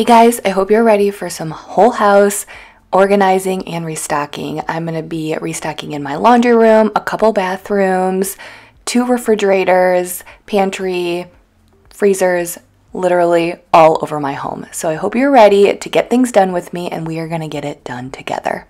Hey guys, I hope you're ready for some whole house organizing and restocking. I'm going to be restocking in my laundry room, a couple bathrooms, 2 refrigerators, pantry, freezers, literally all over my home. So I hope you're ready to get things done with me and we are going to get it done together.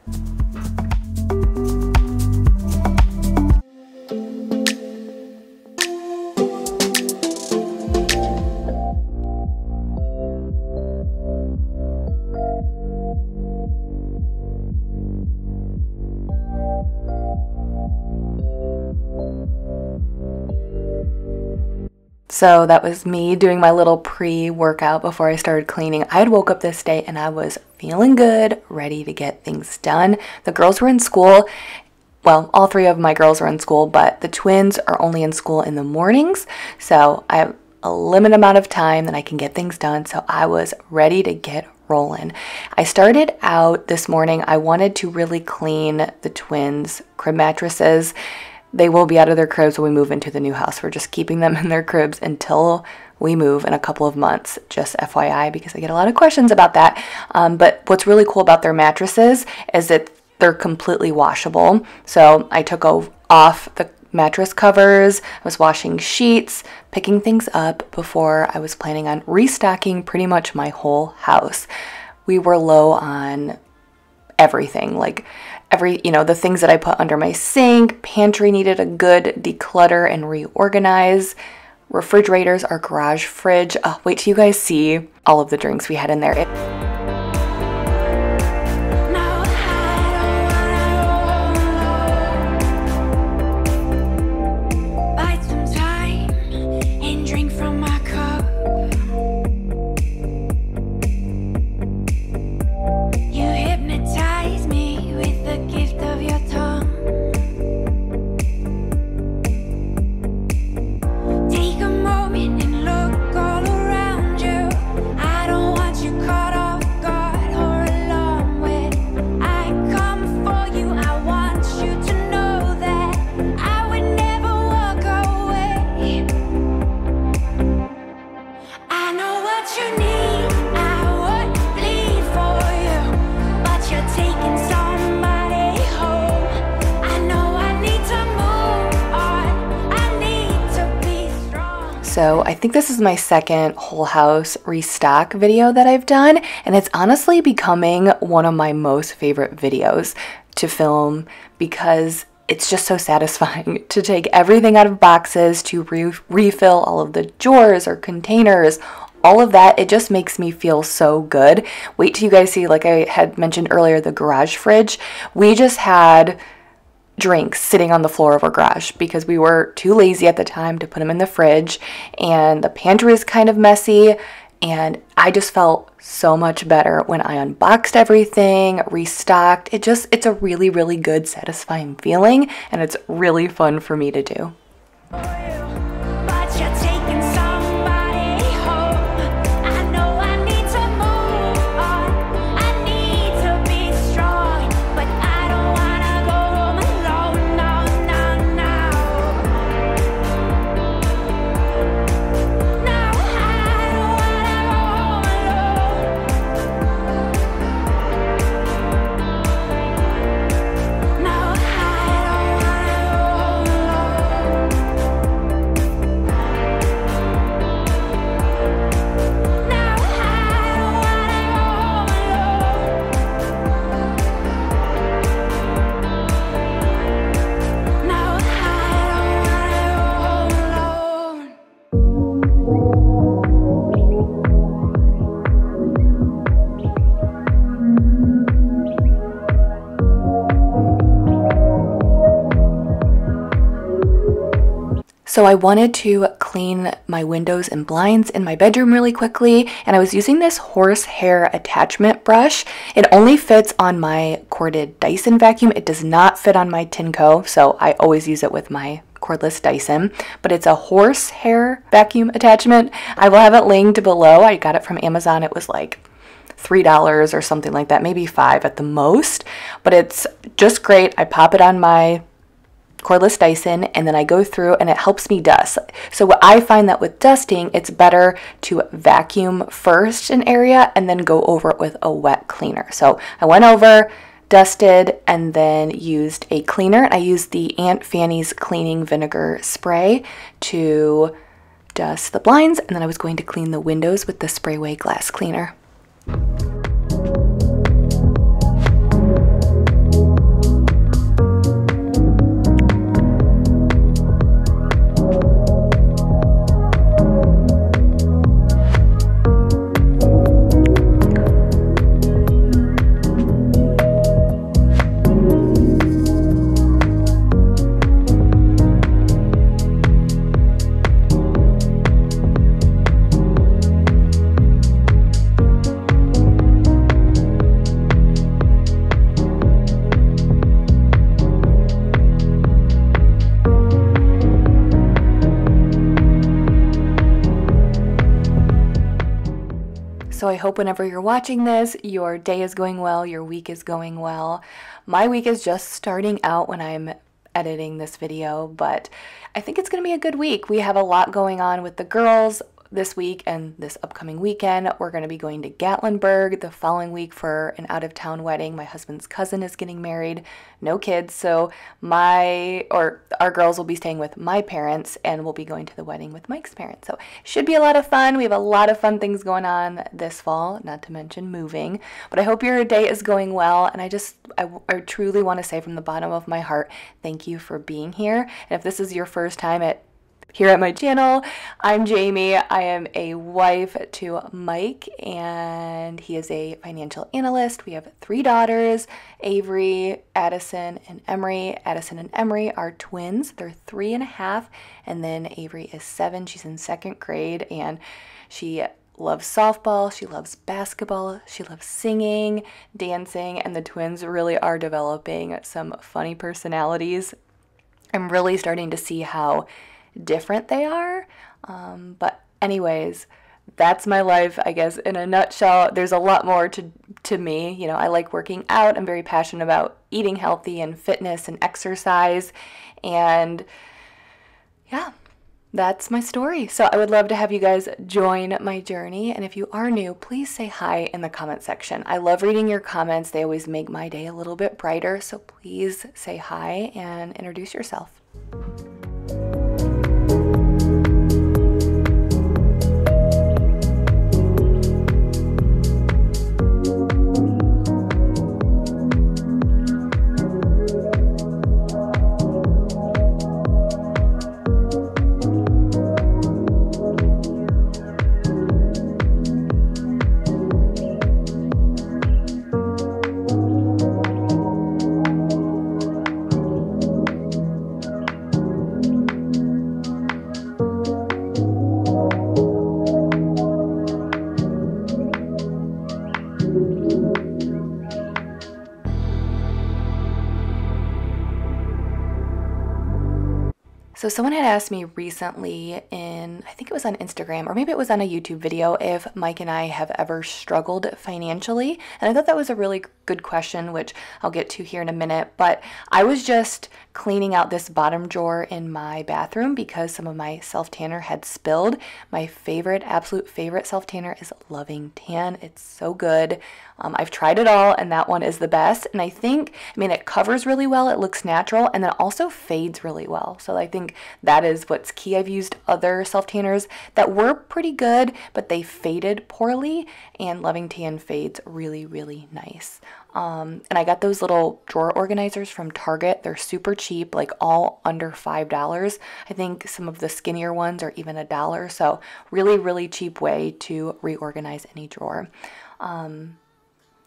So that was me doing my little pre-workout before I started cleaning. I had woke up this day and I was feeling good, ready to get things done. The girls were in school. Well, all 3 of my girls are in school, but the twins are only in school in the mornings. So I have a limited amount of time that I can get things done. So I was ready to get rolling. I started out this morning. I wanted to really clean the twins' crib mattresses. They will be out of their cribs when we move into the new house. We're just keeping them in their cribs until we move in a couple of months, just FYI, because I get a lot of questions about that. But what's really cool about their mattresses is that they're completely washable. So I took off the mattress covers, I was washing sheets, picking things up before I was planning on restocking pretty much my whole house. We were low on everything, like the things that I put under my sink. Pantry needed a good declutter and reorganize. Refrigerators, our garage fridge. Wait till you guys see all of the drinks we had in there. So I think this is my second whole house restock video that I've done, and it's honestly becoming one of my most favorite videos to film because it's just so satisfying to take everything out of boxes, to refill all of the drawers or containers, all of that. It just makes me feel so good. Wait till you guys see, like I had mentioned earlier, the garage fridge. We just had drinks sitting on the floor of our garage because we were too lazy at the time to put them in the fridge, and the pantry is kind of messy, and I just felt so much better when I unboxed everything, restocked. It's a really, really good, satisfying feeling, and it's really fun for me to do. So I wanted to clean my windows and blinds in my bedroom really quickly, and I was using this horsehair attachment brush. It only fits on my corded Dyson vacuum. It does not fit on my Tinco, so I always use it with my cordless Dyson, but it's a horsehair vacuum attachment. I will have it linked below. I got it from Amazon. It was like $3 or something like that, maybe $5 at the most, but it's just great. I pop it on my cordless Dyson, and then I go through and it helps me dust. So what I find that with dusting, it's better to vacuum first an area and then go over it with a wet cleaner. So I went over, dusted, and then used a cleaner. I used the Aunt Fanny's cleaning vinegar spray to dust the blinds, and then I was going to clean the windows with the Sprayway glass cleaner. So I hope whenever you're watching this, your day is going well, your week is going well. My week is just starting out when I'm editing this video, but I think it's going to be a good week. We have a lot going on with the girls this week and this upcoming weekend. We're going to be going to Gatlinburg the following week for an out-of-town wedding. My husband's cousin is getting married, no kids, so our girls will be staying with my parents, and we'll be going to the wedding with Mike's parents. So it should be a lot of fun. We have a lot of fun things going on this fall, not to mention moving. But I hope your day is going well, and I truly want to say from the bottom of my heart, thank you for being here. And if this is your first time here at my channel, I'm Jamie. I am a wife to Mike, and he is a financial analyst. We have 3 daughters, Avery, Addison, and Emery. Addison and Emery are twins. They're 3.5, and then Avery is 7. She's in 2nd grade, and she loves softball, she loves basketball, she loves singing, dancing, and the twins really are developing some funny personalities. I'm really starting to see how different they are, but anyways, that's my life, I guess, in a nutshell. There's a lot more to me. You know, I like working out. I'm very passionate about eating healthy and fitness and exercise, and yeah, that's my story. So I would love to have you guys join my journey, and if you are new, please say hi in the comment section. I love reading your comments. They always make my day a little bit brighter, so please say hi and introduce yourself. So someone had asked me recently I think it was on Instagram, or maybe it was on a YouTube video, if Mike and I have ever struggled financially. And I thought that was a really good question, which I'll get to here in a minute. But I was just cleaning out this bottom drawer in my bathroom because some of my self-tanner had spilled. My favorite, absolute favorite self-tanner is Loving Tan. It's so good. I've tried it all, and that one is the best. And I mean, it covers really well, it looks natural, and then also fades really well. So I think that is what's key. I've used other self-tanners that were pretty good, but they faded poorly, and Loving Tan fades really, really nice. And I got those little drawer organizers from Target. They're super cheap, like all under $5. I think some of the skinnier ones are even $1. So really, really cheap way to reorganize any drawer.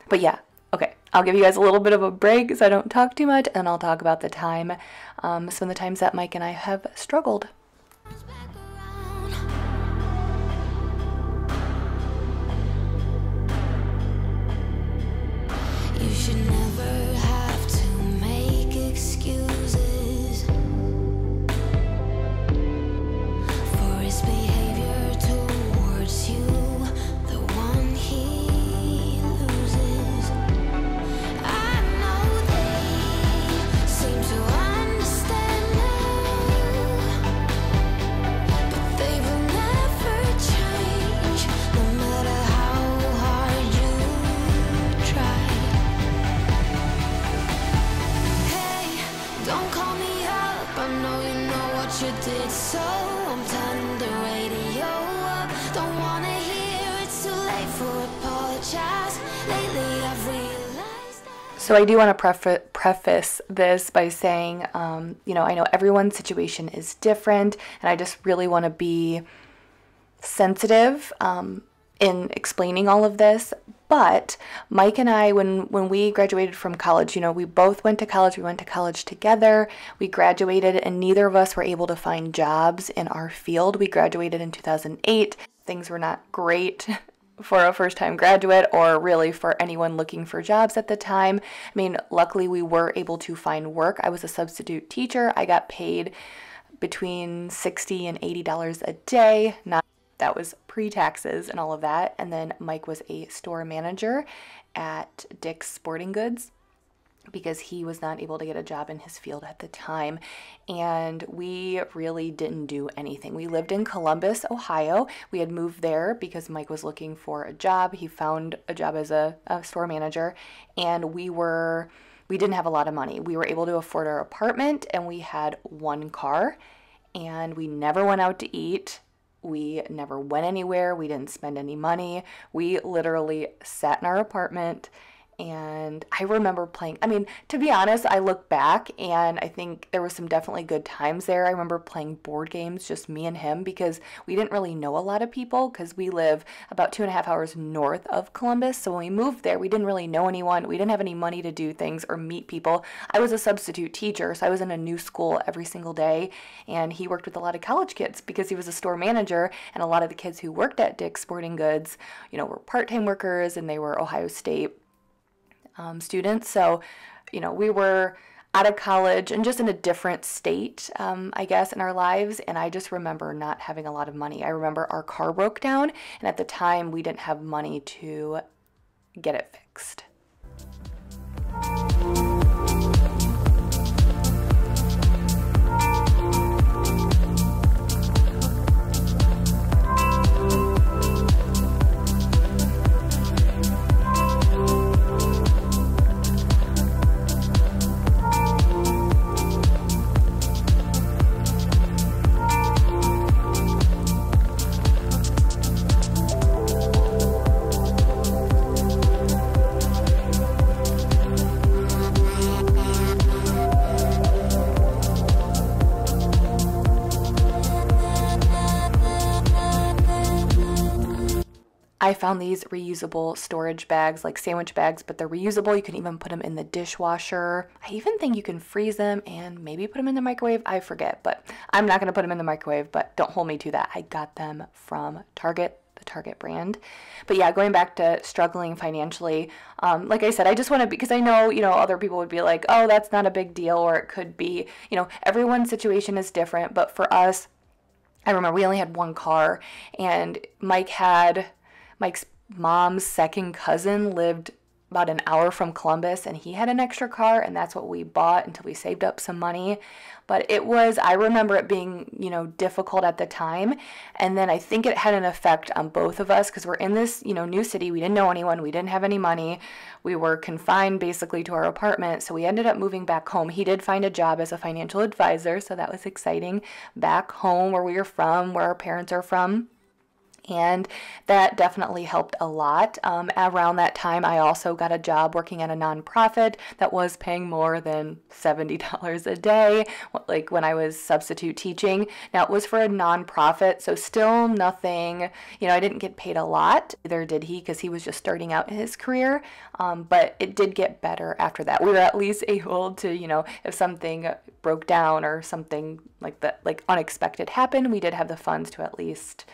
But yeah, okay, I'll give you guys a little bit of a break so I don't talk too much, and I'll talk about the time, some of the times that Mike and I have struggled. You should never have to make excuses for his behavior towards you, the one he loses. I know they seem to understand what you did, so I'm turning the radio up. Don't wanna hear it's too late for apologize. Lately I've realized that. So I do want to preface this by saying, you know, I know everyone's situation is different, and I just really want to be sensitive in explaining all of this. But Mike and I, when we graduated from college, you know, we both went to college. We went to college together. We graduated, and neither of us were able to find jobs in our field. We graduated in 2008. Things were not great for a first-time graduate, or really for anyone looking for jobs at the time. I mean, luckily we were able to find work. I was a substitute teacher. I got paid between $60 and $80 a day. That was pre-taxes and all of that. And then Mike was a store manager at Dick's Sporting Goods because he was not able to get a job in his field at the time. And we really didn't do anything. We lived in Columbus, Ohio. We had moved there because Mike was looking for a job. He found a job as a store manager, and we didn't have a lot of money. We were able to afford our apartment, and we had one car, and we never went out to eat. We never went anywhere. We didn't spend any money. We literally sat in our apartment, and I remember playing. I mean, to be honest, I look back and I think there was some definitely good times there. I remember playing board games, just me and him, because we didn't really know a lot of people because we live about 2.5 hours north of Columbus. So when we moved there, we didn't really know anyone. We didn't have any money to do things or meet people. I was a substitute teacher, so I was in a new school every single day, and he worked with a lot of college kids because he was a store manager, and a lot of the kids who worked at Dick's Sporting Goods, you know, were part-time workers, and they were Ohio State students. So, you know, we were out of college and just in a different state, I guess, in our lives. And I just remember not having a lot of money. I remember our car broke down, and at the time we didn't have money to get it fixed. I found these reusable storage bags, like sandwich bags, but they're reusable. You can even put them in the dishwasher. I even think you can freeze them and maybe put them in the microwave. I forget, but I'm not going to put them in the microwave, but don't hold me to that. I got them from Target, the Target brand. But yeah, going back to struggling financially, like I said, I just want to, because I know, you know, other people would be like, oh, that's not a big deal, or it could be, you know, everyone's situation is different. But for us, I remember we only had one car, and Mike's mom's second cousin lived about an hour from Columbus, and he had an extra car, and that's what we bought until we saved up some money. But I remember it being, you know, difficult at the time. And then I think it had an effect on both of us because we're in this, you know, new city. We didn't know anyone. We didn't have any money. We were confined basically to our apartment. So we ended up moving back home. He did find a job as a financial advisor, so that was exciting. Back home where we are from, where our parents are from. And that definitely helped a lot. Around that time, I also got a job working at a nonprofit that was paying more than $70 a day, like when I was substitute teaching. Now, it was for a nonprofit, so still nothing, you know, I didn't get paid a lot. Neither did he, because he was just starting out in his career. But it did get better after that. We were at least able to, you know, if something broke down or something like that, like unexpected happened, we did have the funds to at least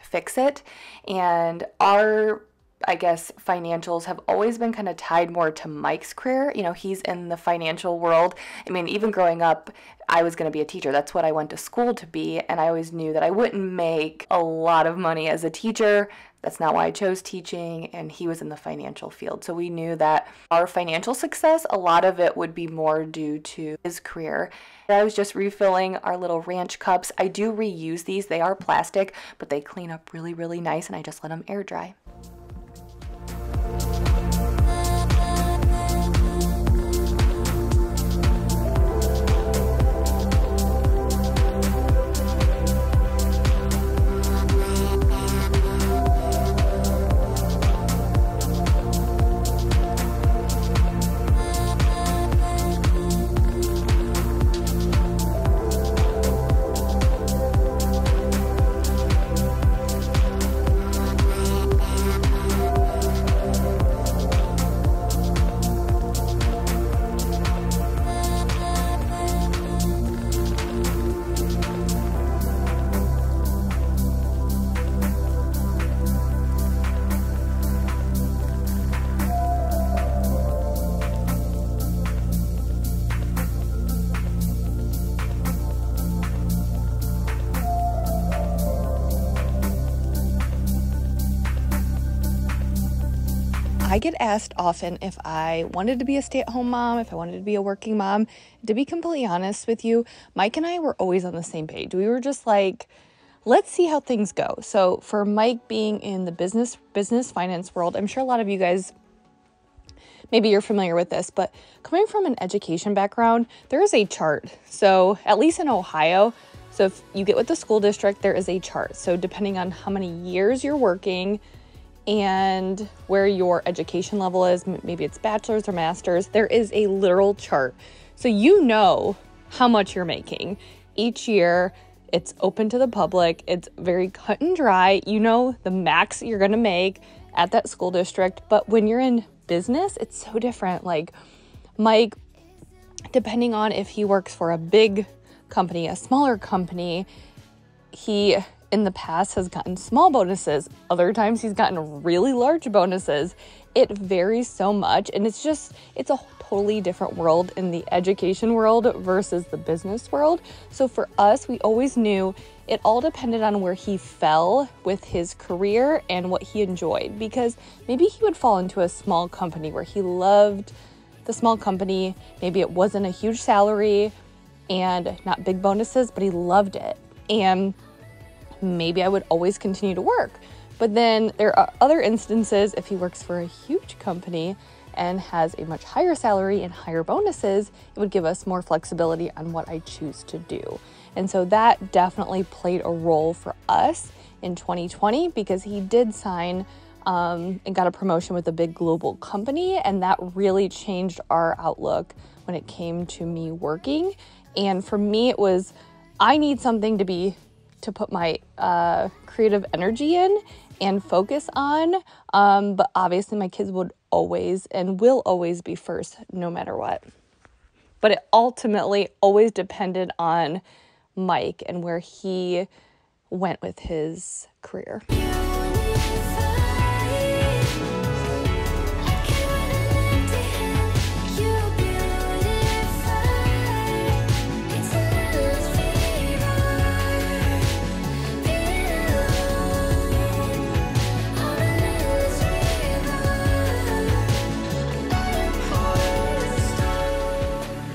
fix it. And our, I guess, financials have always been kind of tied more to Mike's career. You know, he's in the financial world. I mean, even growing up, I was going to be a teacher. That's what I went to school to be. And I always knew that I wouldn't make a lot of money as a teacher. That's not why I chose teaching. And he was in the financial field. So we knew that our financial success, a lot of it would be more due to his career. I was just refilling our little ranch cups. I do reuse these. They are plastic, but they clean up really, really nice. And I just let them air dry. I get asked often if I wanted to be a stay-at-home mom, if I wanted to be a working mom. To be completely honest with you, Mike and I were always on the same page. We were just like, let's see how things go. So for Mike being in the business finance world, I'm sure a lot of you guys, maybe you're familiar with this, but coming from an education background, there is a chart. So at least in Ohio, so if you get with the school district, there is a chart. So depending on how many years you're working and where your education level is, maybe it's bachelor's or master's, there is a literal chart. So you know how much you're making each year. It's open to the public. It's very cut and dry. You know the max you're going to make at that school district. But when you're in business, it's so different. Like Mike, depending on if he works for a big company, a smaller company, he in the past has gotten small bonuses. Other times he's gotten really large bonuses. It varies so much. And it's a totally different world in the education world versus the business world. So for us, we always knew it all depended on where he fell with his career and what he enjoyed, because maybe he would fall into a small company where he loved the small company. Maybe it wasn't a huge salary and not big bonuses, but he loved it. And maybe I would always continue to work. But then there are other instances, if he works for a huge company and has a much higher salary and higher bonuses, it would give us more flexibility on what I choose to do. And so that definitely played a role for us in 2020, because he did sign and got a promotion with a big global company, and that really changed our outlook when it came to me working. And for me, it was, I need something to put my creative energy in and focus on, but obviously my kids would always and will always be first no matter what. But it ultimately always depended on Mike and where he went with his career.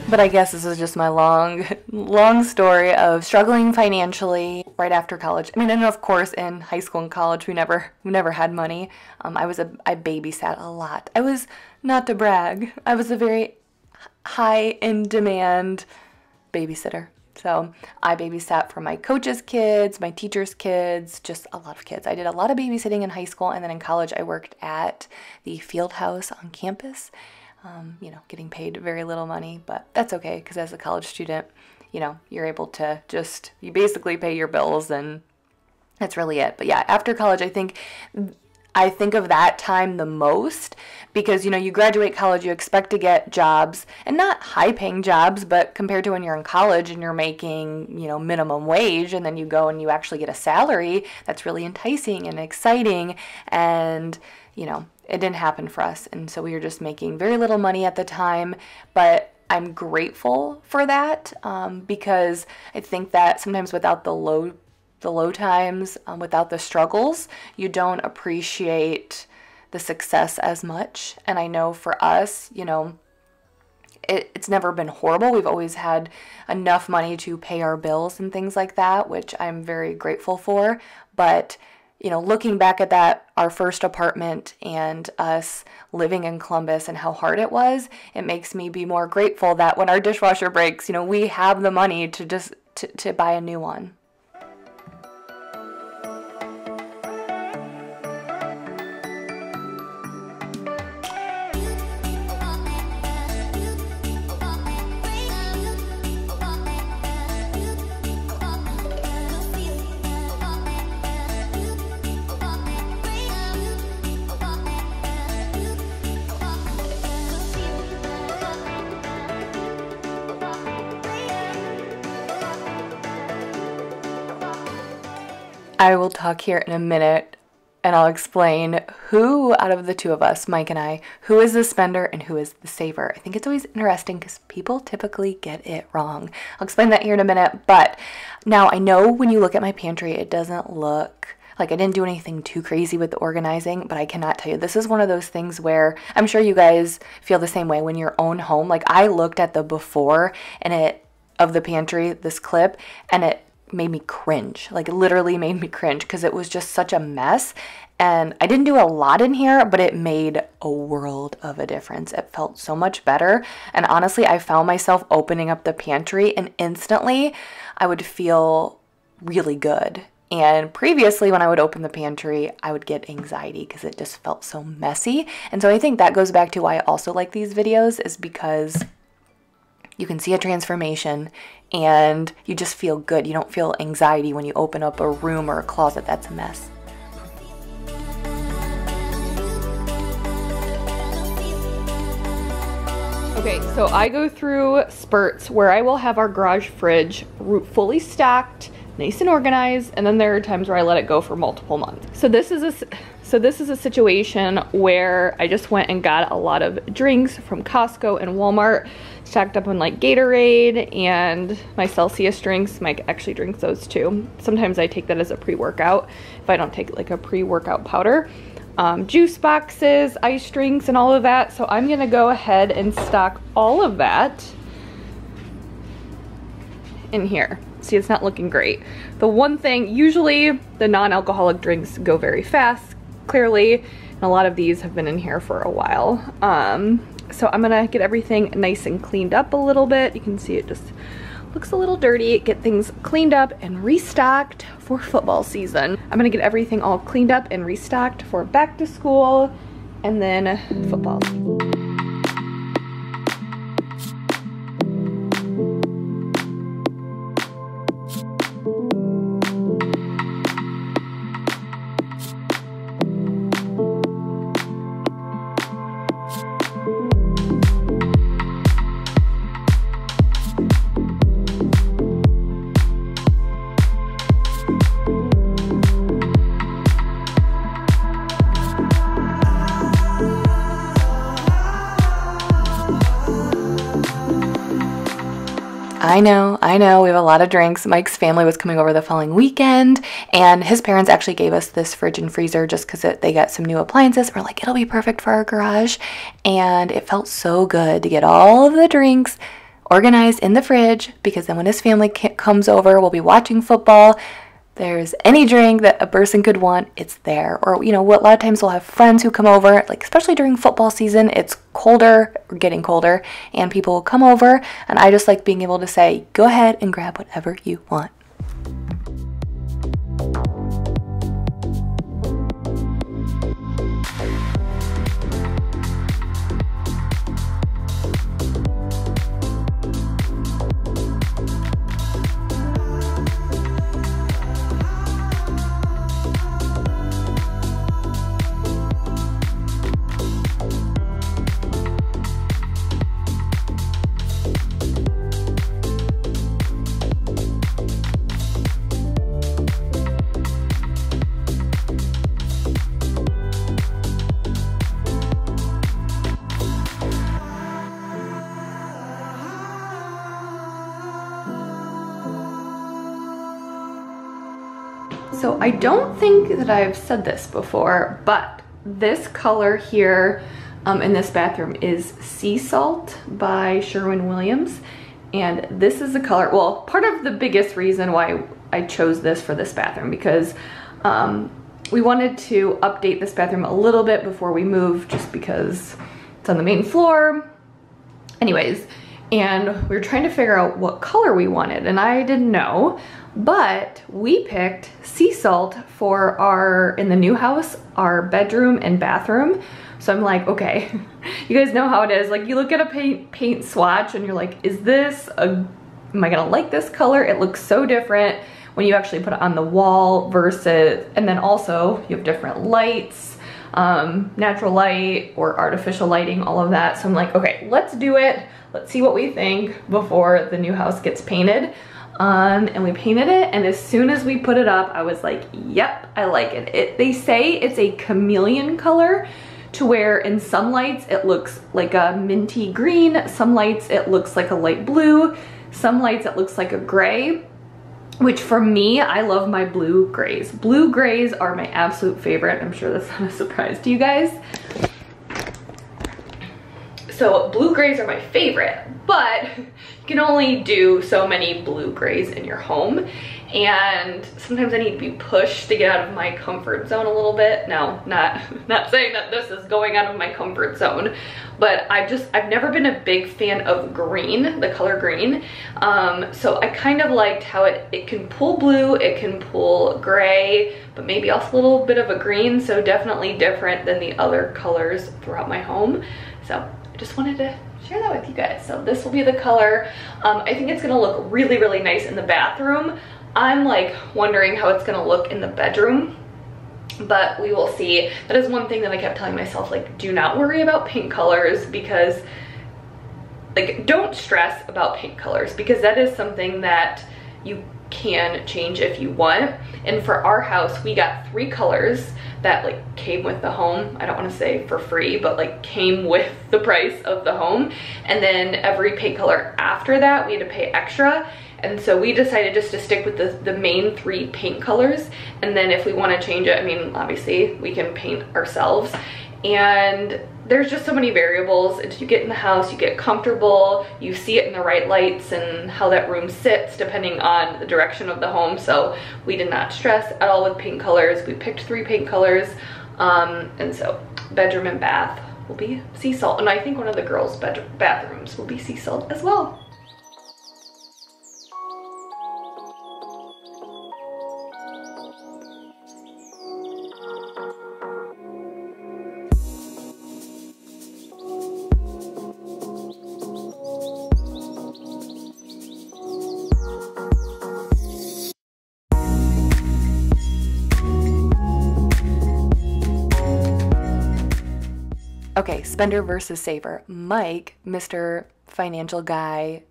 But I guess this is just my long story of struggling financially right after college. I mean, and of course in high school and college, we never had money. I babysat a lot. I was, not to brag, I was a very high in demand babysitter. So I babysat for my coach's kids, my teacher's kids, just a lot of kids. I did a lot of babysitting in high school, and then in college I worked at the field house on campus. Getting paid very little money, but that's okay, because as a college student, you're able to you basically pay your bills, and that's really it. But yeah, after college, I think of that time the most, because, you graduate college, you expect to get jobs, and not high paying jobs, but compared to when you're in college and you're making, minimum wage, and then you go and you actually get a salary, that's really enticing and exciting. And, it didn't happen for us. And so we were just making very little money at the time, but I'm grateful for that, because I think that sometimes without the low times, without the struggles, you don't appreciate the success as much. And I know for us, it's never been horrible. We've always had enough money to pay our bills and things like that, which I'm very grateful for. But looking back at our first apartment and us living in Columbus and how hard it was, it makes me be more grateful that when our dishwasher breaks, we have the money to buy a new one. I will talk here in a minute, and I'll explain who out of the two of us, Mike and I, who is the spender and who is the saver. I think it's always interesting because people typically get it wrong. I'll explain that here in a minute. But now I know when you look at my pantry, it doesn't look Like, I didn't do anything too crazy with the organizing, but I cannot tell you, this is one of those things where I'm sure you guys feel the same way when your own home. Like, I looked at the before and of the pantry, this clip, and it made me cringe. Like, it literally made me cringe because it was just such a mess. And I didn't do a lot in here, but it made a world of a difference. It felt so much better. And honestly, I found myself opening up the pantry and instantly I would feel really good. And previously when I would open the pantry, I would get anxiety because it just felt so messy. And so I think that goes back to why I also like these videos, is because you can see a transformation and you just feel good. You don't feel anxiety when you open up a room or a closet that's a mess. Okay, so I go through spurts where I will have our garage fridge fully stacked, nice and organized, and then there are times where I let it go for multiple months. So this is a situation where I just went and got a lot of drinks from Costco and Walmart, stacked up on like Gatorade and my Celsius drinks. Mike actually drinks those too. Sometimes I take that as a pre-workout if I don't take like a pre-workout powder. Juice boxes, ice drinks, and all of that. So I'm gonna go ahead and stock all of that in here. See, it's not looking great. The one thing, usually the non-alcoholic drinks go very fast, clearly, and a lot of these have been in here for a while. So I'm gonna get everything nice and cleaned up a little bit. You can see it just looks a little dirty. Get things cleaned up and restocked for football season. I'm gonna get everything all cleaned up and restocked for back to school and then football season. I know, we have a lot of drinks. Mike's family was coming over the following weekend, and his parents actually gave us this fridge and freezer just because they got some new appliances. We're like, it'll be perfect for our garage, and it felt so good to get all of the drinks organized in the fridge, because then when his family comes over, we'll be watching football. There's any drink that a person could want, it's there. Or, you know, a lot of times we'll have friends who come over, like especially during football season, it's colder, or getting colder, and people will come over, and I just like being able to say, go ahead and grab whatever you want. So I don't think that I've said this before, but this color here in this bathroom is Sea Salt by Sherwin-Williams. And this is the color, well, part of the biggest reason why I chose this for this bathroom, because we wanted to update this bathroom a little bit before we move, just because it's on the main floor. Anyways, and we were trying to figure out what color we wanted, and I didn't know. But we picked Sea Salt for in the new house, our bedroom and bathroom. So I'm like, okay, you guys know how it is. Like, you look at a paint swatch and you're like, am I gonna like this color? It looks so different when you actually put it on the wall versus, and then also you have different lights, natural light or artificial lighting, all of that. So I'm like, okay, let's do it. Let's see what we think before the new house gets painted. And we painted it, and as soon as we put it up, I was like, yep, I like it. They say it's a chameleon color, to where in some lights it looks like a minty green, some lights it looks like a light blue, some lights it looks like a gray. which for me, I love my blue grays. Blue grays are my absolute favorite. I'm sure that's not a surprise to you guys. So blue grays are my favorite, but you can only do so many blue grays in your home. And sometimes I need to be pushed to get out of my comfort zone a little bit. No, not saying that this is going out of my comfort zone, but I've never been a big fan of green, the color green. So I kind of liked how it can pull blue, it can pull gray, but maybe also a little bit of a green. So definitely different than the other colors throughout my home. So I just wanted to share that with you guys. So this will be the color. I think it's gonna look really, really nice in the bathroom. I'm like wondering how it's gonna look in the bedroom, but we will see. That is one thing that I kept telling myself, like, do not worry about pink colors, because like, don't stress about pink colors, because that is something that you can change if you want. And for our house, we got 3 colors that like came with the home. I don't want to say for free, but like came with the price of the home. And then every paint color after that, we had to pay extra. And so we decided just to stick with the main 3 paint colors. And then if we want to change it, I mean, obviously we can paint ourselves. And there's just so many variables. As you get in the house, you get comfortable, you see it in the right lights and how that room sits depending on the direction of the home. So we did not stress at all with paint colors. We picked 3 paint colors. And so bedroom and bath will be sea salt. And I think one of the girls' bathrooms will be sea salt as well. Okay, spender versus saver. Mike, Mr. Financial Guy,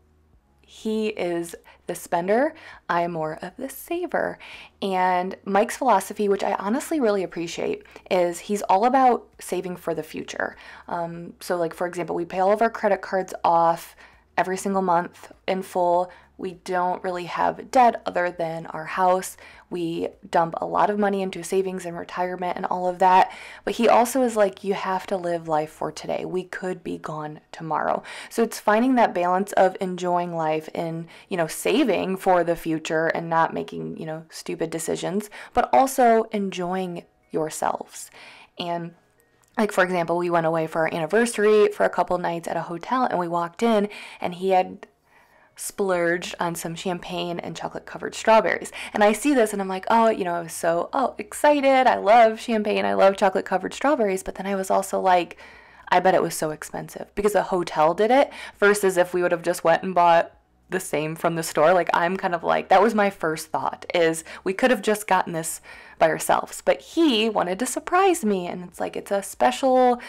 he is the spender. I am more of the saver. And Mike's philosophy, which I honestly really appreciate, is he's all about saving for the future. So like, for example, we pay all of our credit cards off every single month in full. We don't really have debt other than our house. We dump a lot of money into savings and retirement and all of that. But he also is like, you have to live life for today. We could be gone tomorrow. So it's finding that balance of enjoying life and, you know, saving for the future and not making, you know, stupid decisions, but also enjoying yourselves. And like, for example, we went away for our anniversary for a couple nights at a hotel, and we walked in and he had splurged on some champagne and chocolate covered strawberries. And I see this and I'm like, oh, you know, I was so excited. I love champagne. I love chocolate covered strawberries. But then I was also like, I bet it was so expensive because the hotel did it versus if we would have just went and bought the same from the store. Like, I'm kind of like, that was my first thought, is we could have just gotten this by ourselves. But he wanted to surprise me, and it's like, it's a special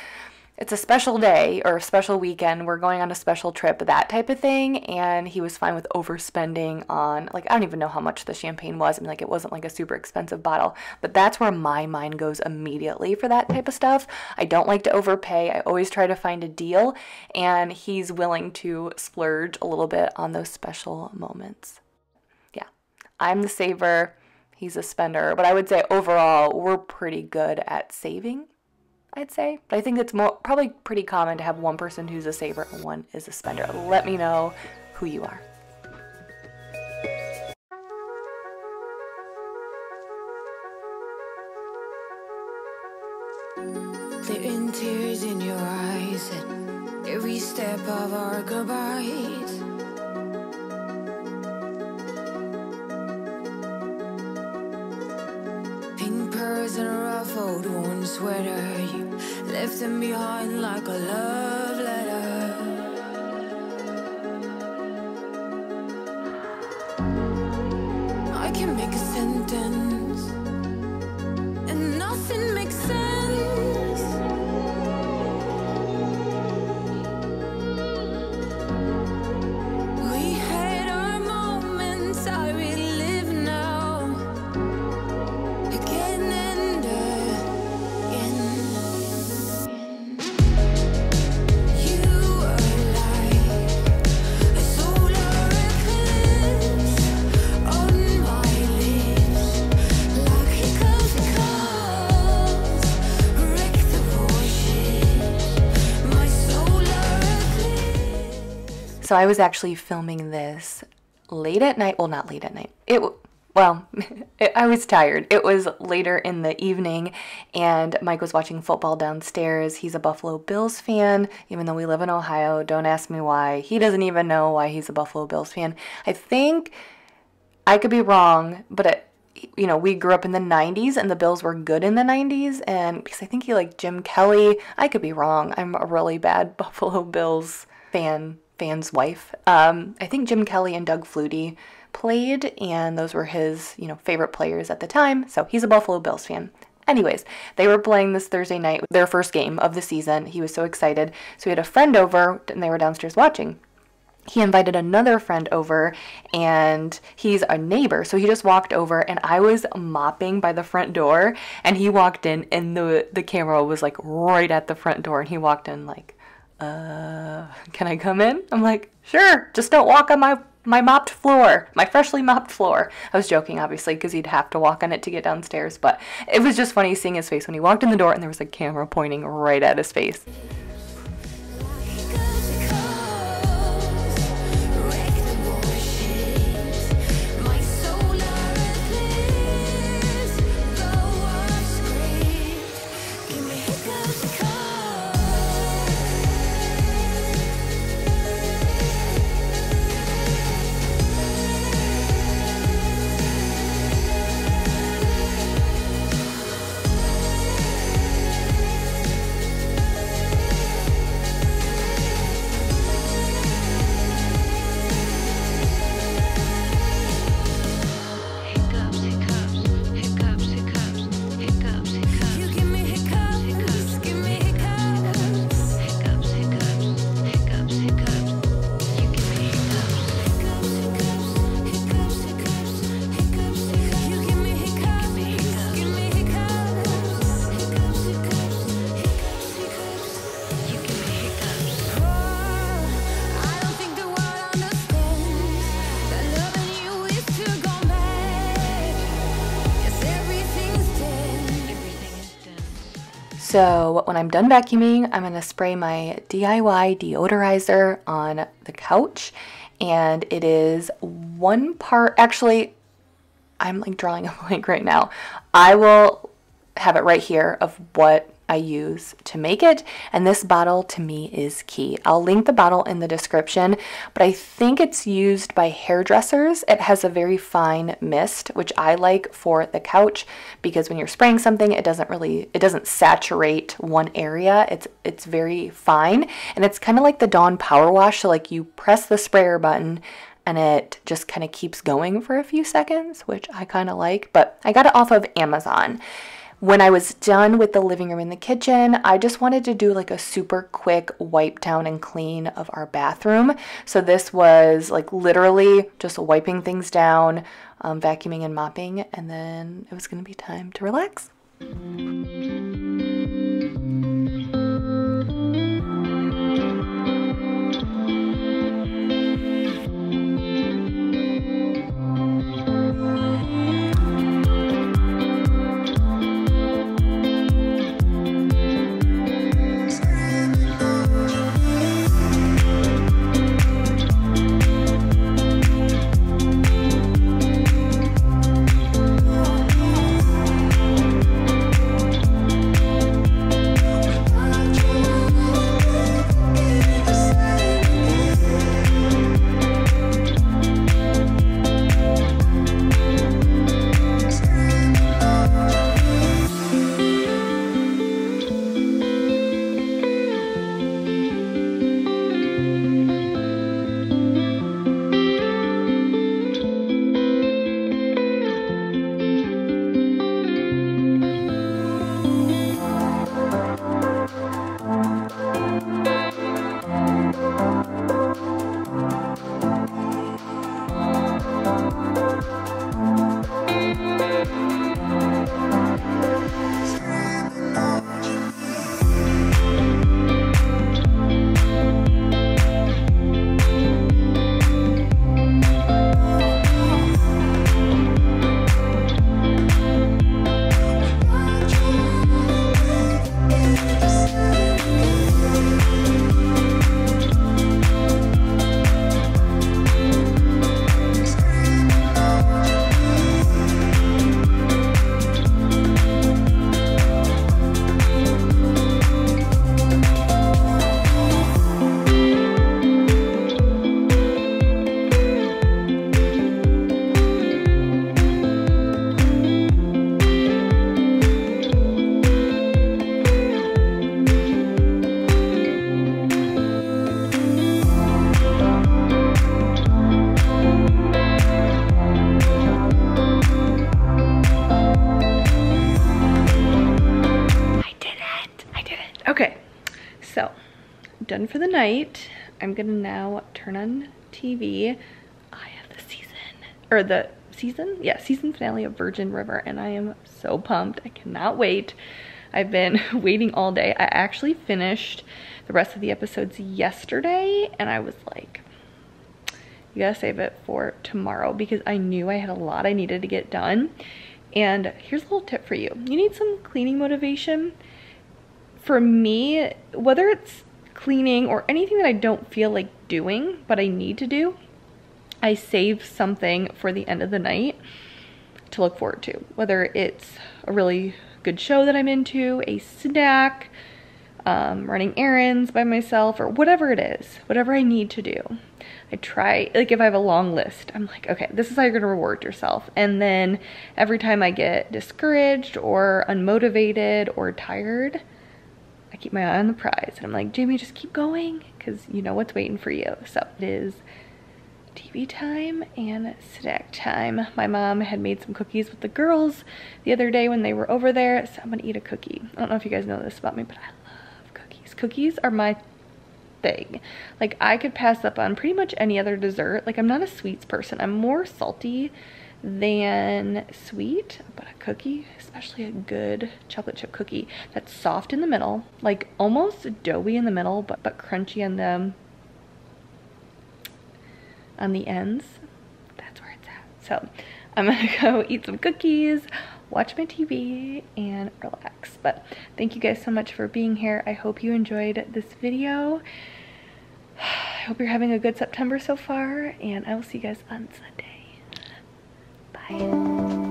day or a special weekend. We're going on a special trip, that type of thing. And he was fine with overspending on, like, I don't even know how much the champagne was. I mean, like, it wasn't like a super expensive bottle, but that's where my mind goes immediately for that type of stuff. I don't like to overpay. I always try to find a deal, and he's willing to splurge a little bit on those special moments. Yeah, I'm the saver. He's a spender, but I would say overall, we're pretty good at saving, I'd say. But I think it's probably pretty common to have one person who's a saver and one is a spender. Let me know who you are. There in tears in your eyes at every step of our goodbyes. Pink pearls and a ruffled worn sweater, you left them behind like a love letter. I can make a sentence and nothing makes sense. We had our moments, I relive now, again and again. You So I was actually filming this late at night. Well, not late at night. I was tired. It was later in the evening, and Mike was watching football downstairs. He's a Buffalo Bills fan, even though we live in Ohio. Don't ask me why. He doesn't even know why he's a Buffalo Bills fan. I think, I could be wrong, but we grew up in the 90s, and the Bills were good in the 90s, and because I think he liked Jim Kelly. I could be wrong. I'm a really bad Buffalo Bills fan's wife. I think Jim Kelly and Doug Flutie played, and those were his, favorite players at the time. So he's a Buffalo Bills fan. Anyways, they were playing this Thursday night, their first game of the season. He was so excited. So he had a friend over, and they were downstairs watching. He invited another friend over, and he's a neighbor. So he just walked over, and I was mopping by the front door, and he walked in, and the camera was like right at the front door, and he walked in like, can I come in? I'm like, sure, just don't walk on my mopped floor, my freshly mopped floor. I was joking, obviously, because he'd have to walk on it to get downstairs, but it was just funny seeing his face when he walked in the door and there was a camera pointing right at his face. So when I'm done vacuuming, I'm going to spray my DIY deodorizer on the couch, and it is 1 part, actually, I'm like drawing a blank right now. I will have it right here of what I use to make it, and this bottle to me is key. I'll link the bottle in the description, but I think it's used by hairdressers. It has a very fine mist, which I like for the couch, because when you're spraying something, it doesn't saturate one area. It's very fine, and it's kind of like the Dawn Power Wash. So like you press the sprayer button and it just kind of keeps going for a few seconds, which I kind of like, but I got it off of Amazon. When I was done with the living room and the kitchen, I just wanted to do like a super quick wipe down and clean of our bathroom. So this was like literally just wiping things down, vacuuming and mopping, and then it was going to be time to relax. done for the night. I'm gonna now turn on TV. I have the season finale of Virgin River, and I am so pumped. I cannot wait. I've been waiting all day. I actually finished the rest of the episodes yesterday, and I was like, you gotta save it for tomorrow, because I knew I had a lot I needed to get done. And here's a little tip for you. You need some cleaning motivation. For me, whether it's cleaning or anything that I don't feel like doing, but I need to do, I save something for the end of the night to look forward to. Whether it's a really good show that I'm into, a snack, running errands by myself, or whatever it is, whatever I need to do. I try, like if I have a long list, I'm like, okay, this is how you're gonna reward yourself. And then every time I get discouraged or unmotivated or tired, I keep my eye on the prize. And I'm like, Jamie, just keep going, because you know what's waiting for you. So it is TV time and snack time. My mom had made some cookies with the girls the other day when they were over there, so I'm gonna eat a cookie. I don't know if you guys know this about me, but I love cookies. Cookies are my thing. Like, I could pass up on pretty much any other dessert. Like, I'm not a sweets person. I'm more salty than sweet, but a cookie, especially a good chocolate chip cookie that's soft in the middle, like almost doughy in the middle, but crunchy on the ends, that's where it's at. So I'm gonna go eat some cookies, watch my TV, and relax. But thank you guys so much for being here. I hope you enjoyed this video. I hope you're having a good September so far, and I will see you guys on Sunday. Bye.